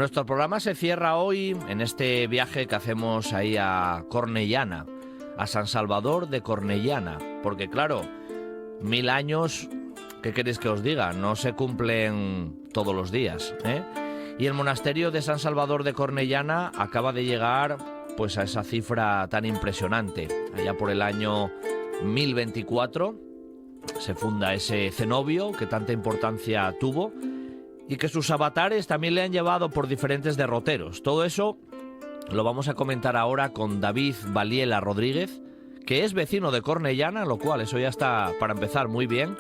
Nuestro programa se cierra hoy en este viaje que hacemos ahí a Cornellana, a San Salvador de Cornellana, porque claro, 1000 años, ¿qué queréis que os diga? No se cumplen todos los días, ¿eh? Y el monasterio de San Salvador de Cornellana acaba de llegar pues a esa cifra tan impresionante. Allá por el año 1024 se funda ese cenobio que tanta importancia tuvo y que sus avatares también le han llevado por diferentes derroteros. Todo eso lo vamos a comentar ahora con David Valiela Rodríguez, que es vecino de Cornellana, lo cual eso ya está para empezar muy bien,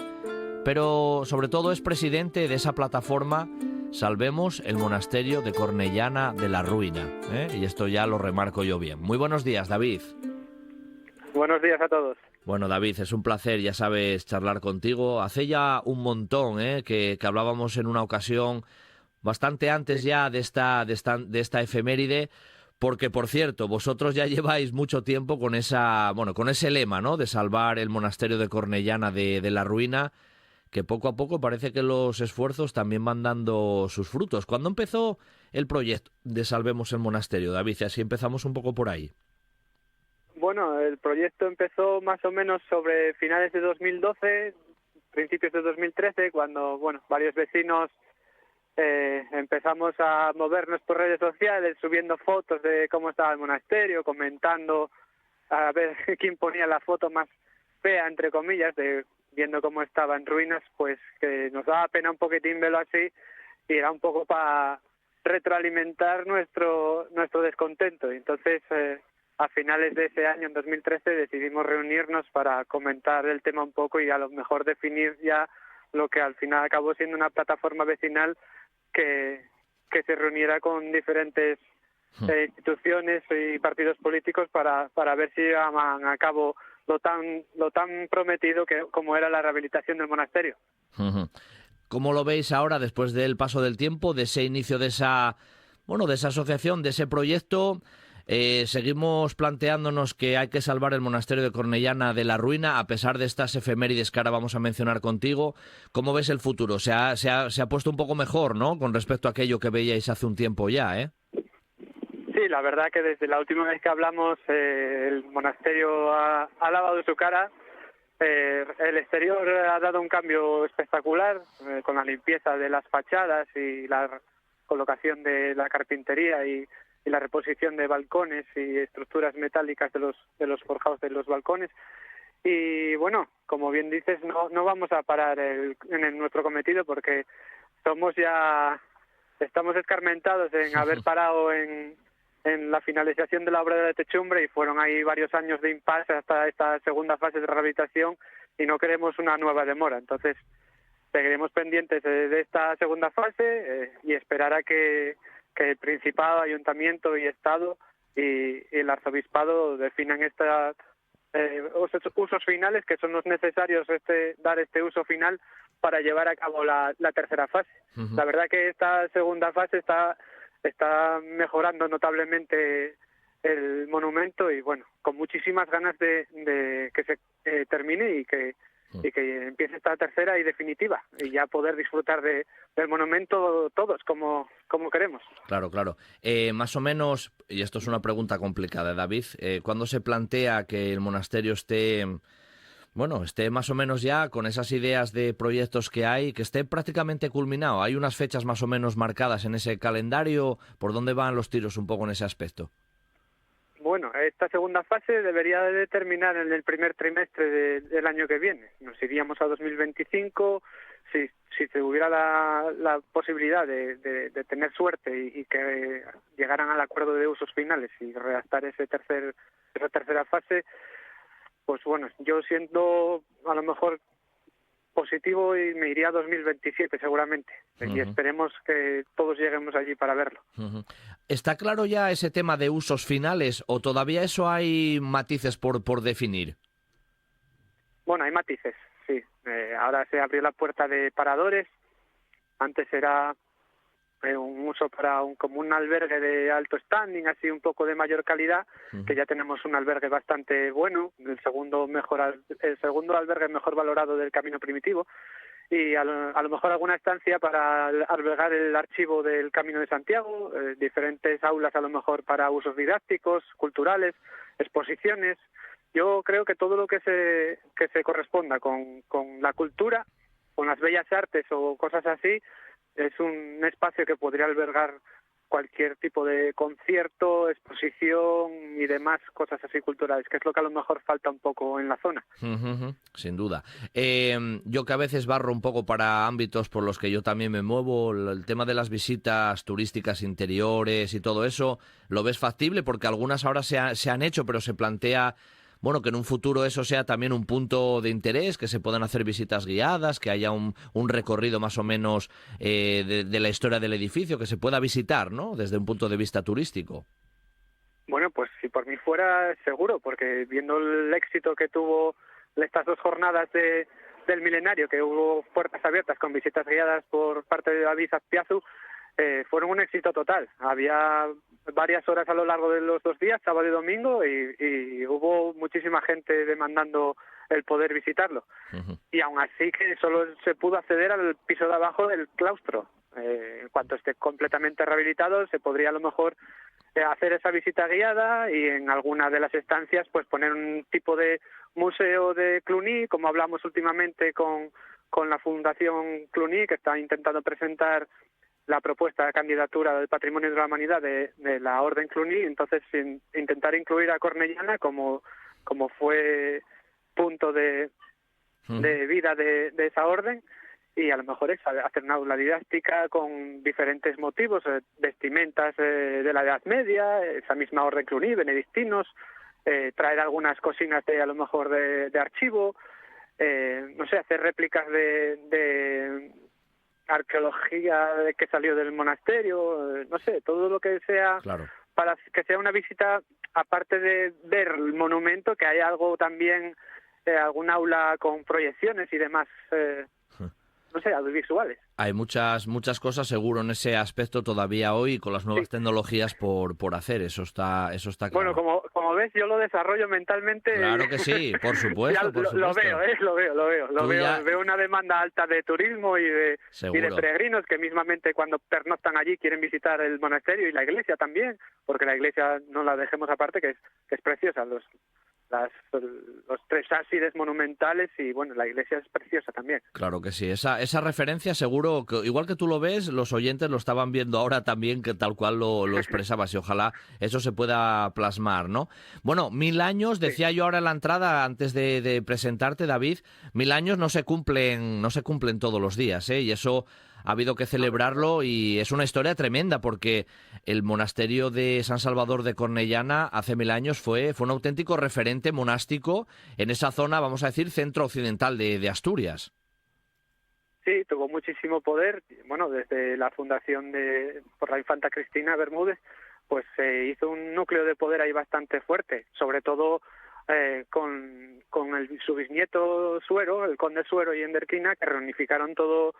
pero sobre todo es presidente de esa plataforma Salvemos el Monasterio de Cornellana de la Ruina, ¿eh? Y esto ya lo remarco yo bien. Muy buenos días, David. Buenos días a todos. Bueno, David, es un placer, ya sabes, charlar contigo. Hace ya un montón que hablábamos en una ocasión, bastante antes ya de esta efeméride, porque, por cierto, vosotros ya lleváis mucho tiempo con con ese lema, ¿no?, de salvar el monasterio de Cornellana de la ruina, que poco a poco parece que los esfuerzos también van dando sus frutos. ¿Cuándo empezó el proyecto de Salvemos el Monasterio, David? Y así empezamos un poco por ahí. Bueno, el proyecto empezó más o menos sobre finales de 2012, principios de 2013, cuando, varios vecinos empezamos a movernos por redes sociales, subiendo fotos de cómo estaba el monasterio, comentando a ver quién ponía la foto más fea, entre comillas, viendo cómo estaba en ruinas, pues que nos daba pena un poquitín verlo así, y era un poco para retroalimentar nuestro descontento. Y entonces, a finales de ese año, en 2013, decidimos reunirnos para comentar el tema un poco y a lo mejor definir ya lo que al final acabó siendo una plataforma vecinal que se reuniera con diferentes instituciones y partidos políticos para ver si llevaban a cabo lo tan prometido como era la rehabilitación del monasterio. ¿Cómo lo veis ahora, después del paso del tiempo, de ese inicio de esa asociación, de ese proyecto? Seguimos planteándonos que hay que salvar el monasterio de Cornellana de la ruina, a pesar de estas efemérides que ahora vamos a mencionar contigo. ¿Cómo ves el futuro? Se ha puesto un poco mejor, ¿no?, con respecto a aquello que veíais hace un tiempo ya, ¿eh? Sí, la verdad que desde la última vez que hablamos, el monasterio ha lavado su cara. El exterior ha dado un cambio espectacular, con la limpieza de las fachadas y la colocación de la carpintería y la reposición de balcones y estructuras metálicas de los forjados de los balcones. Y bueno, como bien dices, no vamos a parar en nuestro cometido, porque estamos escarmentados en haber parado en la finalización de la obra de la techumbre, y fueron ahí varios años de impasse hasta esta segunda fase de rehabilitación, y no queremos una nueva demora. Entonces seguiremos pendientes de esta segunda fase y esperar a que el Principado, Ayuntamiento y Estado y el Arzobispado definan estos usos finales, que son los necesarios, dar este uso final para llevar a cabo la tercera fase. La verdad que esta segunda fase está mejorando notablemente el monumento, y bueno, con muchísimas ganas de que se termine y que empiece esta tercera y definitiva, y ya poder disfrutar del monumento todos como queremos. Claro. Más o menos, y esto es una pregunta complicada, David, ¿cuándo se plantea que el monasterio esté más o menos ya con esas ideas de proyectos que hay, que esté prácticamente culminado? ¿Hay unas fechas más o menos marcadas en ese calendario? ¿Por dónde van los tiros un poco en ese aspecto? Bueno, esta segunda fase debería de terminar en el primer trimestre del año que viene. Nos iríamos a 2025, si se hubiera la posibilidad de tener suerte y que llegaran al acuerdo de usos finales y redactar esa tercera fase. Pues bueno, yo siento a lo mejor positivo y me iría a 2027 seguramente. Y esperemos que todos lleguemos allí para verlo. ¿Está claro ya ese tema de usos finales o todavía eso hay matices por definir? Bueno, hay matices, sí. Ahora se abrió la puerta de paradores. Antes era un uso para como un albergue de alto standing, así un poco de mayor calidad, que ya tenemos un albergue bastante bueno, el segundo albergue mejor valorado del Camino Primitivo, y a lo mejor alguna estancia para albergar el archivo del Camino de Santiago, diferentes aulas a lo mejor para usos didácticos, culturales, exposiciones. Yo creo que todo lo que se corresponda con la cultura, con las bellas artes o cosas así, es un espacio que podría albergar cualquier tipo de concierto, exposición y demás cosas así culturales, que es lo que a lo mejor falta un poco en la zona. Sin duda. Yo que a veces barro un poco para ámbitos por los que yo también me muevo, el tema de las visitas turísticas interiores y todo eso, ¿lo ves factible? Porque algunas ahora se han hecho, pero se plantea, bueno, que en un futuro eso sea también un punto de interés, que se puedan hacer visitas guiadas, que haya un recorrido más o menos de la historia del edificio, que se pueda visitar, ¿no? Desde un punto de vista turístico. Bueno, pues si por mí fuera, seguro, porque viendo el éxito que tuvo estas 2 jornadas del milenario, que hubo puertas abiertas con visitas guiadas por parte de David Azpiazu, fueron un éxito total. Había varias horas a lo largo de los 2 días, sábado y domingo, y hubo muchísima gente demandando el poder visitarlo. Y aún así que solo se pudo acceder al piso de abajo del claustro. En cuanto esté completamente rehabilitado, se podría a lo mejor hacer esa visita guiada y en alguna de las estancias pues poner un tipo de museo de Cluny, como hablamos últimamente con la Fundación Cluny, que está intentando presentar la propuesta de candidatura del Patrimonio de la Humanidad de la Orden Cluny. Entonces intentar incluir a Cornellana como fue punto de vida de esa orden, y a lo mejor es hacer una aula didáctica con diferentes motivos, vestimentas de la Edad Media, esa misma orden Cluny, benedictinos, traer algunas cocinas a lo mejor de archivo, no sé, hacer réplicas de arqueología que salió del monasterio, no sé, todo lo que sea, Claro. para que sea una visita, aparte de ver el monumento, que haya algo también, algún aula con proyecciones y demás, no sé, audiovisuales. Hay muchas cosas seguro en ese aspecto todavía hoy con las nuevas tecnologías por hacer, eso está Bueno, claro. como ves, yo lo desarrollo mentalmente. Claro que sí, por supuesto, por supuesto. Lo veo. Ya... Veo una demanda alta de turismo y de peregrinos que mismamente cuando pernoctan allí quieren visitar el monasterio y la iglesia también, porque la iglesia no la dejemos aparte, que es preciosa. Los 3 ábsides monumentales y bueno, la iglesia es preciosa también. Claro que sí, esa referencia seguro, que igual que tú lo ves, los oyentes lo estaban viendo ahora también, que tal cual lo expresabas, y ojalá eso se pueda plasmar, ¿no? Bueno, 1000 años, decía yo ahora en la entrada, antes de presentarte, David, 1000 años no se cumplen todos los días, ¿eh? Y eso ha habido que celebrarlo y es una historia tremenda porque el monasterio de San Salvador de Cornellana hace 1000 años fue un auténtico referente monástico en esa zona, vamos a decir, centro-occidental de Asturias. Sí, tuvo muchísimo poder. Bueno, desde la fundación por la infanta Cristina Bermúdez, pues se hizo un núcleo de poder ahí bastante fuerte, sobre todo con su bisnieto Suero, el conde Suero y Enderquina, que reunificaron todo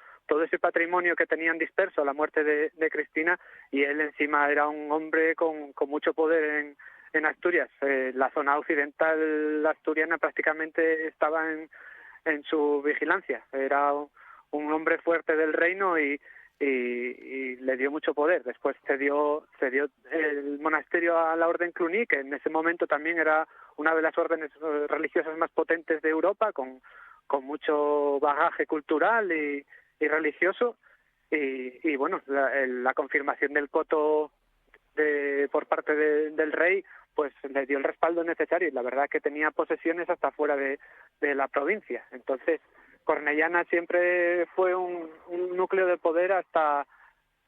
ese patrimonio que tenían disperso a la muerte de Cristina, y él encima era un hombre con mucho poder en Asturias. La zona occidental asturiana prácticamente estaba en su vigilancia. Era un hombre fuerte del reino y le dio mucho poder. Después cedió el monasterio a la Orden Cluny, que en ese momento también era una de las órdenes religiosas más potentes de Europa, con mucho bagaje cultural y religioso, y bueno, la confirmación del coto por parte del rey pues le dio el respaldo necesario, y la verdad que tenía posesiones hasta fuera de la provincia. Entonces Cornellana siempre fue un núcleo de poder hasta,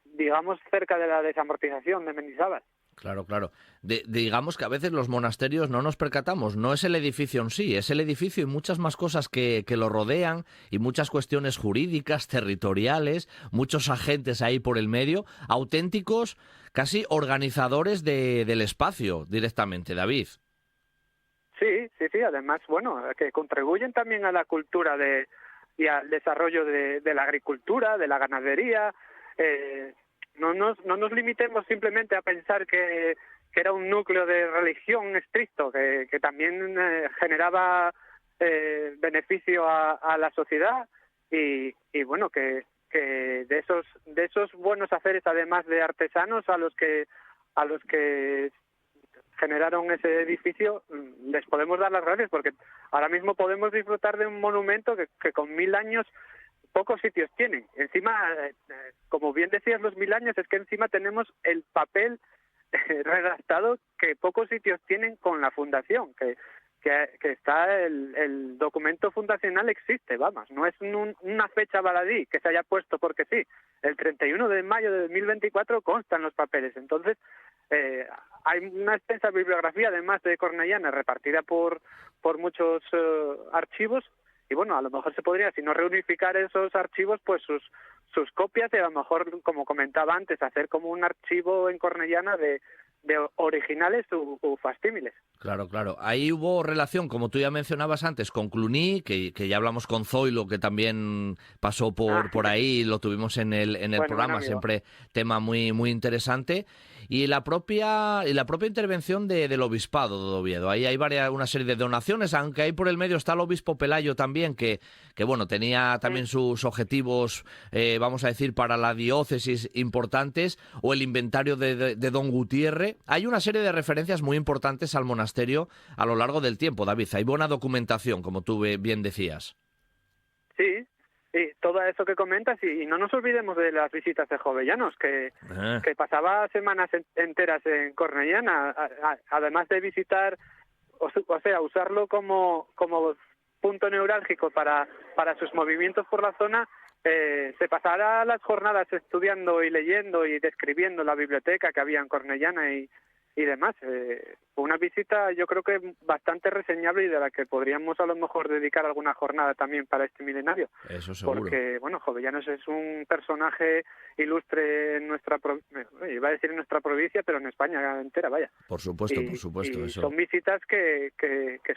digamos, cerca de la desamortización de Mendizábal. Claro, claro. Digamos que a veces los monasterios no nos percatamos, no es el edificio en sí, es el edificio y muchas más cosas que lo rodean y muchas cuestiones jurídicas, territoriales, muchos agentes ahí por el medio, auténticos casi organizadores del espacio directamente, David. Sí, además, bueno, que contribuyen también a la cultura y al desarrollo de la agricultura, de la ganadería. No nos limitemos simplemente a pensar que era un núcleo de religión estricto, que también generaba beneficio a la sociedad, y bueno, que de esos buenos haceres, además de artesanos a los que generaron ese edificio, les podemos dar las gracias, porque ahora mismo podemos disfrutar de un monumento que con 1000 años pocos sitios tienen. Encima, como bien decías, los 1000 años, es que encima tenemos el papel redactado que pocos sitios tienen con la fundación, que está el documento fundacional existe, vamos, no es una fecha baladí que se haya puesto porque sí. El 31 de mayo de 2024 constan los papeles. Entonces, hay una extensa bibliografía, además de Cornellana, repartida por muchos archivos, y bueno, a lo mejor se podría, si no reunificar esos archivos, pues sus copias, y a lo mejor, como comentaba antes, hacer como un archivo en Cornellana de originales u facsímiles. Claro, claro. Ahí hubo relación, como tú ya mencionabas antes, con Cluny, que ya hablamos con Zoilo, que también pasó por ahí, lo tuvimos en el Bueno, programa, siempre tema muy muy interesante. Y la propia intervención del obispado de Oviedo. Ahí hay una serie de donaciones, aunque ahí por el medio está el obispo Pelayo también, que bueno, tenía también sus objetivos, vamos a decir, para la diócesis importantes, o el inventario de Don Gutiérrez. Hay una serie de referencias muy importantes al monasterio a lo largo del tiempo, David. Hay buena documentación, como tú bien decías. Sí, todo eso que comentas, y no nos olvidemos de las visitas de jovellanos, que pasaba semanas enteras en Cornellana, además de visitar, o sea, usarlo como punto neurálgico para sus movimientos por la zona. Se pasará las jornadas estudiando y leyendo y describiendo la biblioteca que había en Cornellana y demás. Fue una visita, yo creo que bastante reseñable, y de la que podríamos a lo mejor dedicar alguna jornada también para este milenario. Eso seguro. Porque, bueno, Jovellanos es un personaje ilustre en iba a decir en nuestra provincia, pero en España entera, vaya. Por supuesto, por supuesto. Y eso. son visitas que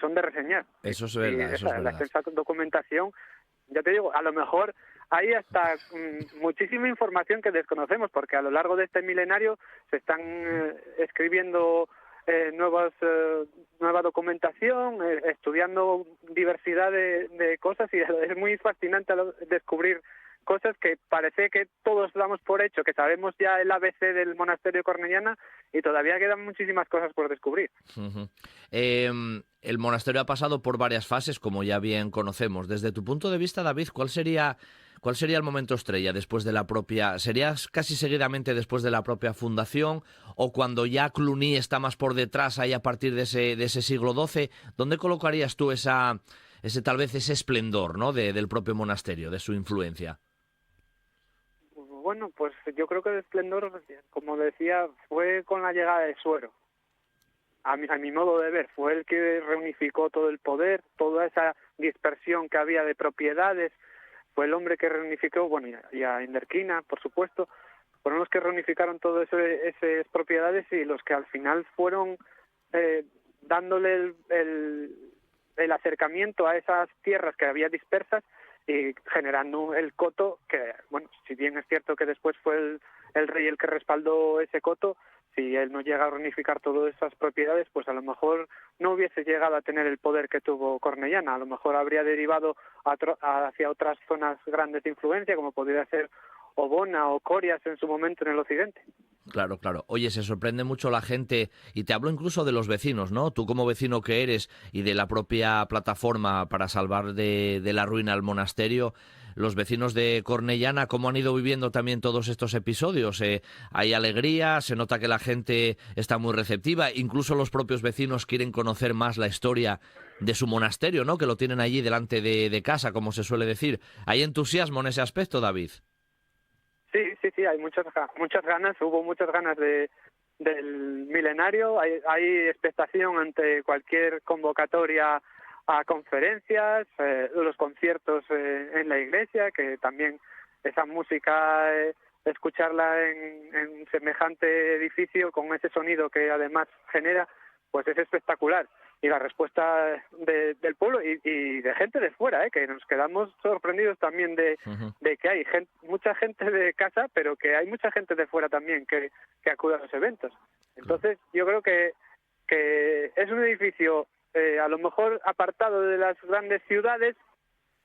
son de reseñar. Eso es verdad, eso es verdad. La extensa documentación, ya te digo, a lo mejor hay hasta muchísima información que desconocemos, porque a lo largo de este milenario se están escribiendo nueva documentación, estudiando diversidad de cosas, y es muy fascinante descubrir cosas que parece que todos damos por hecho, que sabemos ya el ABC del monasterio de Cornellana, y todavía quedan muchísimas cosas por descubrir. Uh-huh. El monasterio ha pasado por varias fases, como ya bien conocemos. Desde tu punto de vista, David, ¿cuál sería el momento estrella después de la propia? ¿Sería casi seguidamente después de la propia fundación, o cuando ya Cluny está más por detrás, ahí a partir de ese siglo XII? ¿Dónde colocarías tú tal vez ese esplendor, ¿no?, del propio monasterio, de su influencia? Bueno, pues yo creo que el esplendor, como decía, fue con la llegada de Suero. A mi modo de ver, fue el que reunificó todo el poder, toda esa dispersión que había de propiedades. Fue el hombre que reunificó, bueno, y a Inderquina, por supuesto, fueron los que reunificaron todas esas propiedades, y los que al final fueron dándole el acercamiento a esas tierras que había dispersas, y generando el coto, que, bueno, si bien es cierto que después fue el rey el que respaldó ese coto, si él no llega a reunificar todas esas propiedades, pues a lo mejor no hubiese llegado a tener el poder que tuvo Cornellana. A lo mejor habría derivado hacia otras zonas grandes de influencia, como podría ser Obona o Corias en su momento en el occidente. Claro, claro. Oye, se sorprende mucho la gente, y te hablo incluso de los vecinos, ¿no? Tú, como vecino que eres, y de la propia plataforma para salvar de la ruina al monasterio, los vecinos de Cornellana, ¿cómo han ido viviendo también todos estos episodios? Hay alegría, se nota que la gente está muy receptiva, incluso los propios vecinos quieren conocer más la historia de su monasterio, ¿no?, que lo tienen allí delante de casa, como se suele decir. ¿Hay entusiasmo en ese aspecto, David? Sí, hay muchas ganas, hubo muchas ganas del milenario, hay expectación ante cualquier convocatoria a conferencias, los conciertos en la iglesia, que también esa música, escucharla en semejante edificio con ese sonido que además genera, pues es espectacular. Y la respuesta del pueblo y de gente de fuera, que nos quedamos sorprendidos también de que hay mucha gente de casa, pero que hay mucha gente de fuera también que acude a los eventos. Entonces, yo creo que es un edificio a lo mejor apartado de las grandes ciudades,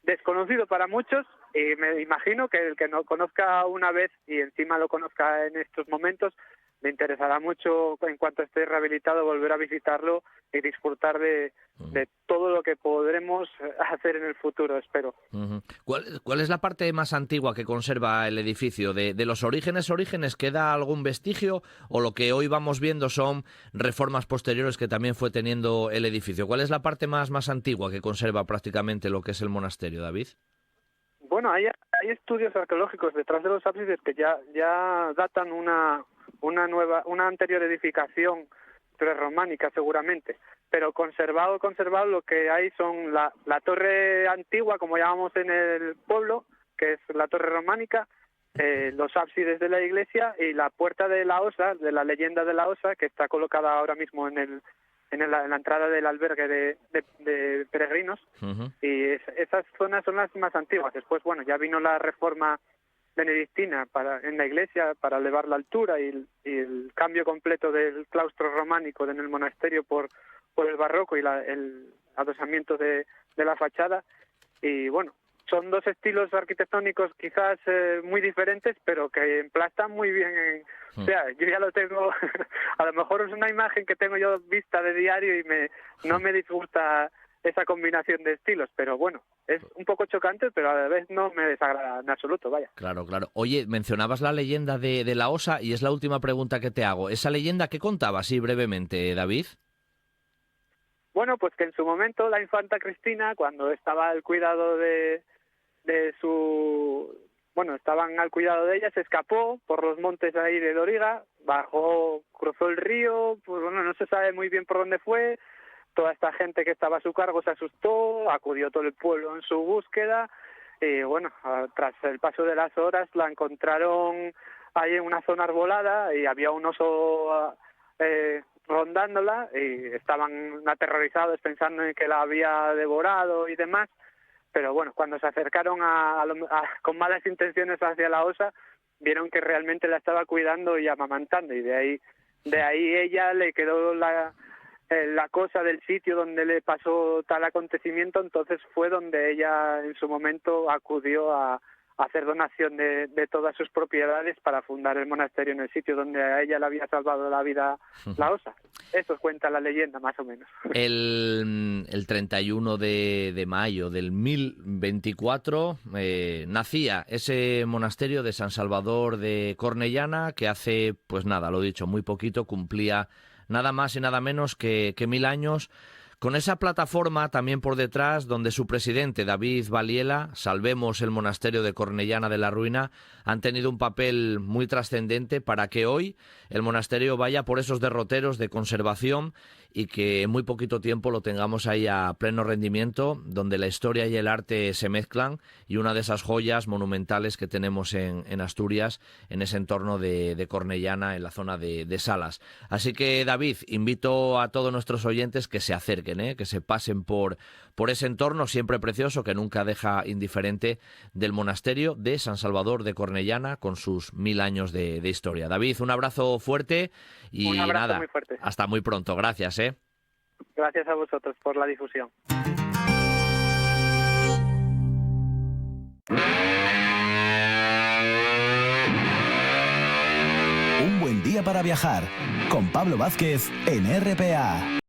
desconocido para muchos, Y me imagino que el que no conozca una vez y encima lo conozca en estos momentos, le interesará mucho en cuanto esté rehabilitado volver a visitarlo y disfrutar de todo lo que podremos hacer en el futuro, espero. ¿Cuál es la parte más antigua que conserva el edificio? ¿De los orígenes queda algún vestigio o lo que hoy vamos viendo son reformas posteriores que también fue teniendo el edificio? ¿Cuál es la parte más antigua que conserva prácticamente lo que es el monasterio, David? Bueno, hay estudios arqueológicos detrás de los ábsides que ya datan una anterior edificación prerrománica seguramente, pero conservado lo que hay son la torre antigua, como llamamos en el pueblo, que es la torre románica, los ábsides de la iglesia y la puerta de la Osa, de la leyenda de la Osa, que está colocada ahora mismo en la entrada del albergue de peregrinos. Y esas zonas son las más antiguas. Después, bueno, ya vino la reforma benedictina en la iglesia para elevar la altura y el cambio completo del claustro románico en el monasterio por el barroco y el adosamiento de la fachada. Y bueno, son dos estilos arquitectónicos quizás muy diferentes, pero que emplastan muy bien. O sea, yo ya lo tengo, a lo mejor es una imagen que tengo yo vista de diario y no me disgusta esa combinación de estilos, pero bueno, es un poco chocante, pero a la vez no me desagrada en absoluto, vaya. Claro. Oye, mencionabas la leyenda de la Osa y es la última pregunta que te hago. ¿Esa leyenda qué contaba, así brevemente, David? Bueno, pues que en su momento la infanta Cristina, cuando estaba al cuidado estaban al cuidado de ella, se escapó por los montes ahí de Doriga, cruzó el río, pues bueno, no se sabe muy bien por dónde fue. Toda esta gente que estaba a su cargo se asustó, acudió todo el pueblo en su búsqueda y bueno, tras el paso de las horas la encontraron ahí en una zona arbolada y había un oso rondándola y estaban aterrorizados pensando en que la había devorado y demás, pero bueno, cuando se acercaron con malas intenciones hacia la osa, vieron que realmente la estaba cuidando y amamantando y de ahí ella le quedó la cosa del sitio donde le pasó tal acontecimiento, entonces fue donde ella en su momento acudió a hacer donación de todas sus propiedades para fundar el monasterio en el sitio donde a ella le había salvado la vida la Osa. Eso cuenta la leyenda, más o menos. El 31 de mayo del 1024 nacía ese monasterio de San Salvador de Cornellana, que hace, pues nada, lo dicho, muy poquito, cumplía nada más y nada menos que 1000 años, con esa plataforma también por detrás donde su presidente, David Valiela, Salvemos el Monasterio de Cornellana de la Ruina, han tenido un papel muy trascendente para que hoy el monasterio vaya por esos derroteros de conservación y que en muy poquito tiempo lo tengamos ahí a pleno rendimiento, donde la historia y el arte se mezclan, y una de esas joyas monumentales que tenemos en Asturias, en ese entorno de Cornellana, en la zona de Salas. Así que, David, invito a todos nuestros oyentes que se acerquen, que se pasen por ese entorno siempre precioso, que nunca deja indiferente, del monasterio de San Salvador de Cornellana, con sus 1000 años de historia. David, un abrazo fuerte y un abrazo nada, muy fuerte. Hasta muy pronto. Gracias. Gracias a vosotros por la difusión. Un buen día para viajar con Pablo Vázquez en RPA.